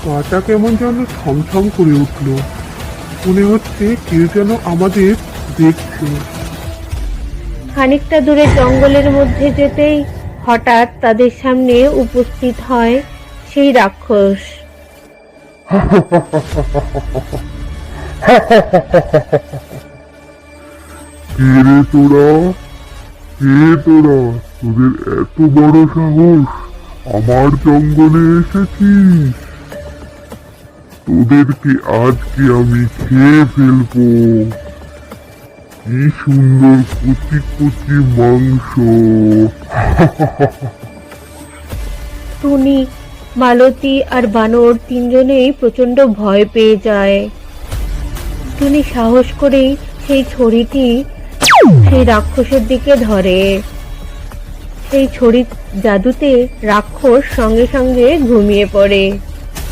গাটা কেমন যেন ছমছম করে উঠল। মনে হচ্ছে কেউ যেন আমাদের দেখছে। খানিকটা দূরে জঙ্গলের মধ্যে যেতেই হঠাৎ তাদের সামনে উপস্থিত হয় সেই রাক্ষস। কে রে তোরা? কে তোরা? তোদের এত বড় সাহস আমার জঙ্গলে এসেছিস? তোদেরকে আজকে আমি খেয়ে ফেলবো। কি সুন্দর কচি কচি মাংস। টুনি, মালতী আর বানর তিনজনেই প্রচন্ড ভয় পেয়ে যায়। টুনি সাহস করেই সেই ছড়িটি সেই রাক্ষসের দিকে ধরে। সেই ছড়ির জাদুতে রাক্ষস সঙ্গে সঙ্গে ঘুমিয়ে পড়ে।